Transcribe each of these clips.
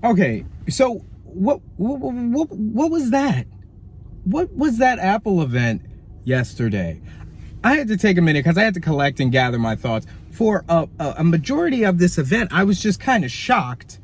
Okay, so what was that? What was that Apple event yesterday? I had to take a minute because I had to collect and gather my thoughts. For a majority of this event, I was just kind of shocked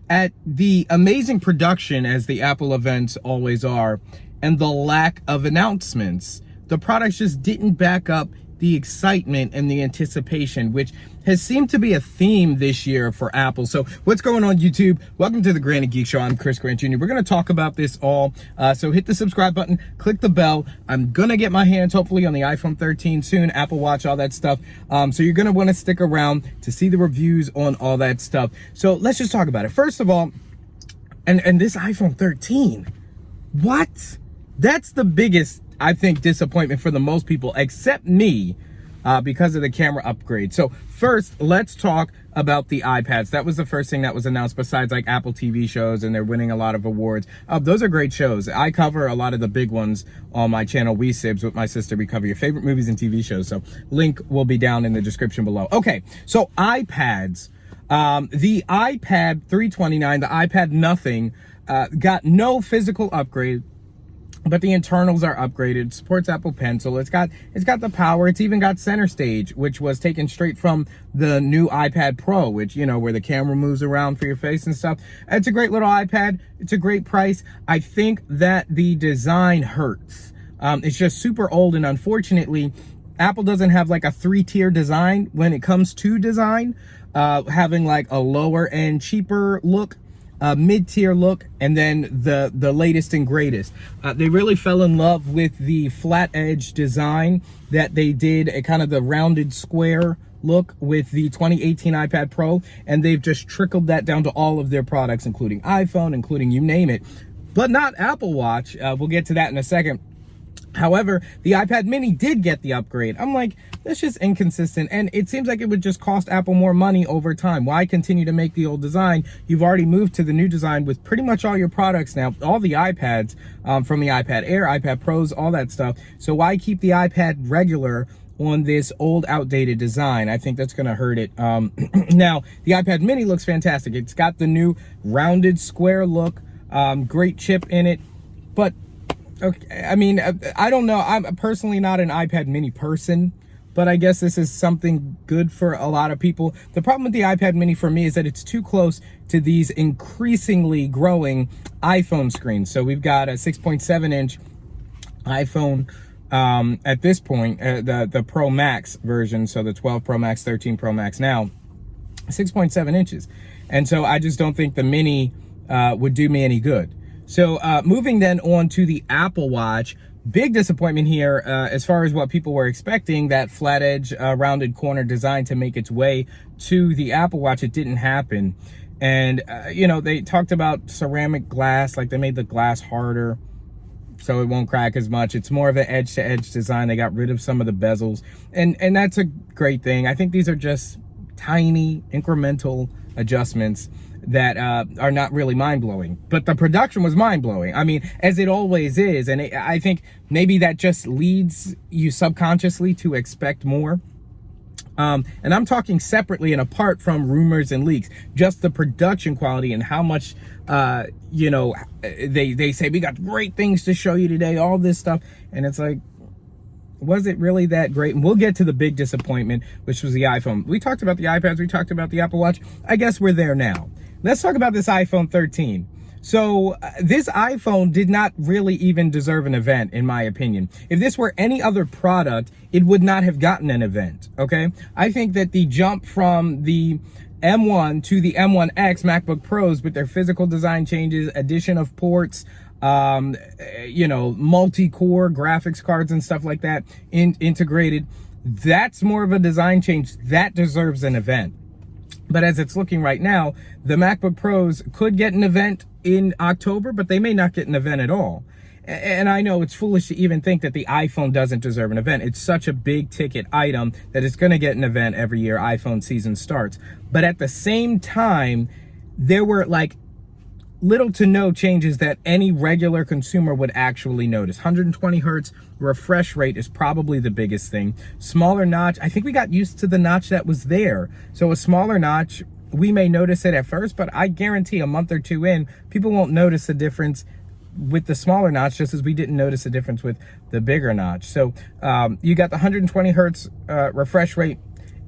at the amazing production, as the Apple events always are, and the lack of announcements. The products just didn't back up the excitement and the anticipation, which has seemed to be a theme this year for Apple. So what's going on, YouTube? Welcome to the Grant and Geek Show. I'm Chris Grant Jr. We're going to talk about this all. So hit the subscribe button, click the bell. I'm going to get my hands hopefully on the iPhone 13 soon, Apple Watch, all that stuff. So you're going to want to stick around to see the reviews on all that stuff. So let's just talk about it. First of all, and this iPhone 13, what? That's the biggest, I think, disappointment for the most people, except me, because of the camera upgrade. So first, let's talk about the iPads. That was the first thing that was announced, besides like Apple TV shows, and they're winning a lot of awards. Those are great shows. I cover a lot of the big ones on my channel, WeSibs, with my sister. We cover your favorite movies and TV shows. So link will be down in the description below. Okay, so iPads. The iPad 329, the iPad Nothing, got no physical upgrade, but the internals are upgraded. It supports Apple Pencil. It's got the power. It's even got Center Stage, which was taken straight from the new iPad Pro, which, you know, where the camera moves around for your face and stuff. It's a great little iPad. It's a great price. I think that the design hurts. It's just super old, and unfortunately, Apple doesn't have like a 3-tier design when it comes to design, having like a lower end, cheaper look, mid-tier look, and then the latest and greatest. They really fell in love with the flat edge design that they did, a kind of the rounded square look with the 2018 iPad Pro, and they've just trickled that down to all of their products, including iPhone, including you name it, but not Apple Watch. We'll get to that in a second. However, the iPad mini did get the upgrade. I'm like, that's just inconsistent, and it seems like it would just cost Apple more money over time. Why continue to make the old design? You've already moved to the new design with pretty much all your products now, all the iPads, from the iPad Air, iPad Pros, all that stuff. So why keep the iPad regular on this old, outdated design? I think that's going to hurt it. Now, the iPad mini looks fantastic. It's got the new rounded square look, great chip in it, but okay, I mean, I don't know. I'm personally not an iPad mini person, but I guess this is something good for a lot of people. The problem with the iPad mini for me is that it's too close to these increasingly growing iPhone screens. So we've got a 6.7-inch iPhone at this point, the Pro Max version. So the 12 Pro Max, 13 Pro Max now, 6.7 inches. And so I just don't think the mini would do me any good. So moving then on to the Apple Watch, big disappointment here as far as what people were expecting, that flat edge rounded corner design to make its way to the Apple Watch. It didn't happen. And, you know, they talked about ceramic glass, like they made the glass harder so it won't crack as much. It's more of an edge to edge design. They got rid of some of the bezels, and that's a great thing. I think these are just tiny incremental adjustments that are not really mind-blowing, but the production was mind-blowing. I mean, as it always is, and I think maybe that just leads you subconsciously to expect more. And I'm talking separately and apart from rumors and leaks, just the production quality and how much, you know, they say, we got great things to show you today, all this stuff, and it's like, was it really that great? And we'll get to the big disappointment, which was the iPhone. We talked about the iPads, we talked about the Apple Watch. I guess we're there now. Let's talk about this iPhone 13. So this iPhone did not really even deserve an event, in my opinion. If this were any other product, it would not have gotten an event, okay? I think that the jump from the M1 to the M1X MacBook Pros, with their physical design changes, addition of ports, you know, multi-core graphics cards and stuff like that integrated, that's more of a design change. That deserves an event. But as it's looking right now, the MacBook Pros could get an event in October, but they may not get an event at all. And I know it's foolish to even think that the iPhone doesn't deserve an event. It's such a big ticket item that it's going to get an event every year iPhone season starts. But at the same time, there were like little to no changes that any regular consumer would actually notice. 120 hertz refresh rate is probably the biggest thing. Smaller notch, I think we got used to the notch that was there. So a smaller notch we may notice it at first, but I guarantee a month or two in, people won't notice the difference with the smaller notch, just as we didn't notice the difference with the bigger notch. So you got the 120 hertz refresh rate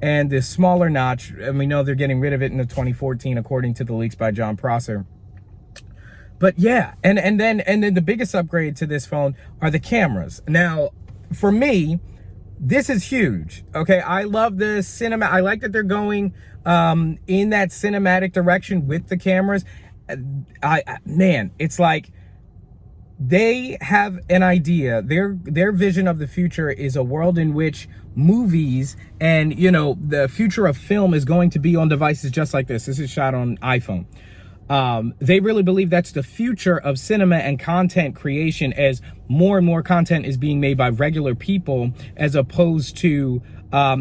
and the smaller notch, and we know they're getting rid of it in the 2014, according to the leaks by Jon Prosser. But yeah, and then the biggest upgrade to this phone are the cameras. Now, for me, this is huge. Okay, I love the cinema. I like that they're going in that cinematic direction with the cameras. Man, it's like they have an idea. Their vision of the future is a world in which movies and, you know, the future of film is going to be on devices just like this. This is shot on iPhone. They really believe that's the future of cinema and content creation, as more and more content is being made by regular people as opposed to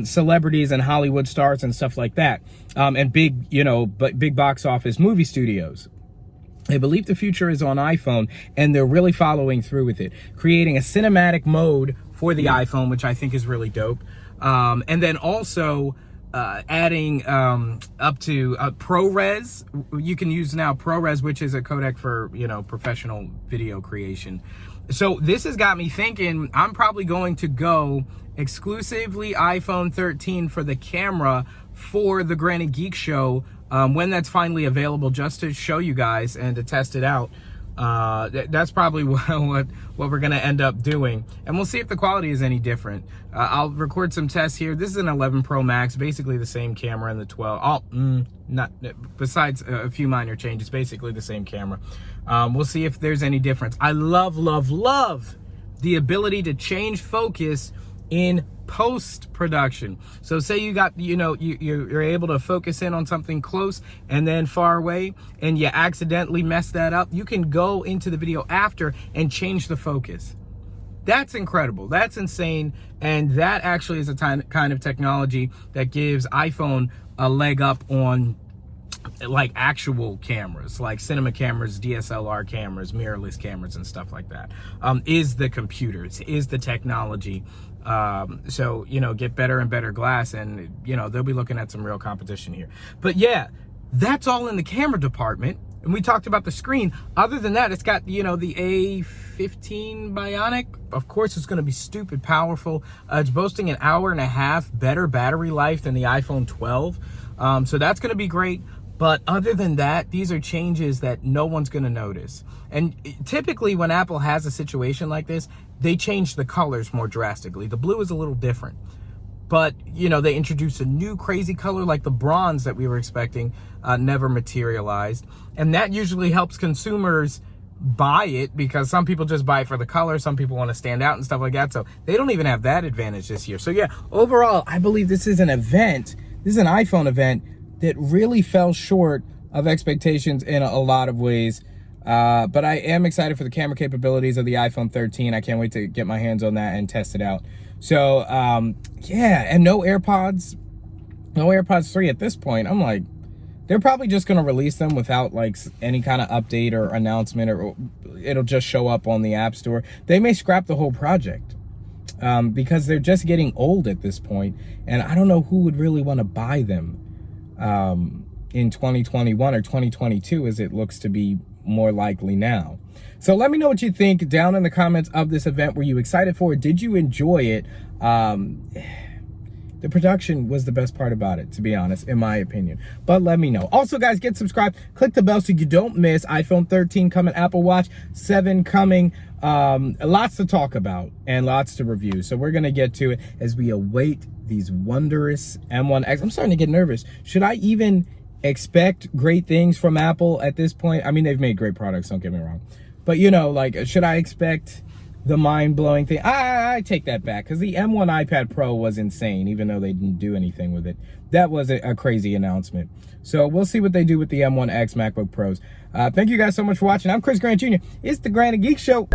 celebrities and Hollywood stars and stuff like that, and big, you know, big box office movie studios. They believe the future is on iPhone, and they're really following through with it, creating a cinematic mode for the iPhone, which I think is really dope. And then also adding up to ProRes. You can use now ProRes, which is a codec for, you know, professional video creation. So this has got me thinking I'm probably going to go exclusively iPhone 13 for the camera for the Granted Geek Show when that's finally available, just to show you guys and to test it out. That's probably what we're gonna end up doing, and we'll see if the quality is any different. I'll record some tests here. This is an 11 Pro Max, basically the same camera in the 12. Not besides a few minor changes, basically the same camera. We'll see if there's any difference. I love the ability to change focus in post-production. So say you got, you know, you're able to focus in on something close and then far away, and you accidentally mess that up, you can go into the video after and change the focus. That's incredible. That's insane. And that actually is a kind of technology that gives iPhone a leg up on like actual cameras, like cinema cameras, DSLR cameras, mirrorless cameras, and stuff like that. Is the computers, is the technology. So, you know, get better and better glass, and, you know, they'll be looking at some real competition here. But yeah, that's all in the camera department. And we talked about the screen. Other than that, it's got, you know, the A15 Bionic. Of course, it's going to be stupid powerful. It's boasting an 1.5 hour better battery life than the iPhone 12. So that's going to be great. But other than that, these are changes that no one's going to notice. And typically when Apple has a situation like this, they change the colors more drastically. The blue is a little different. But, you know, they introduced a new crazy color like the bronze that we were expecting, never materialized. And that usually helps consumers buy it, because some people just buy it for the color. Some people want to stand out and stuff like that. So they don't even have that advantage this year. So yeah, overall, I believe this is an event. This is an iPhone event that really fell short of expectations in a lot of ways. But I am excited for the camera capabilities of the iPhone 13. I can't wait to get my hands on that and test it out. So, yeah, and no AirPods 3 at this point. I'm like, they're probably just going to release them without like any kind of update or announcement, or it'll just show up on the App Store. They may scrap the whole project because they're just getting old at this point, and I don't know who would really want to buy them in 2021 or 2022, as it looks to be more likely now. So let me know what you think down in the comments of this event. Were you excited for it? Did you enjoy it? The production was the best part about it, to be honest, in my opinion. But let me know. Also, guys, get subscribed. Click the bell so you don't miss iPhone 13 coming, Apple Watch 7 coming. Lots to talk about and lots to review. So we're going to get to it as we await these wondrous M1X. I'm starting to get nervous. Should I even expect great things from Apple at this point? I mean, they've made great products, don't get me wrong. But, you know, like, should I expect the mind-blowing thing? I take that back, because the M1 iPad Pro was insane, even though they didn't do anything with it. That was a crazy announcement. So we'll see what they do with the M1X MacBook Pros. Thank you guys so much for watching. I'm Chris Grant Jr. It's the Granted Geek Show.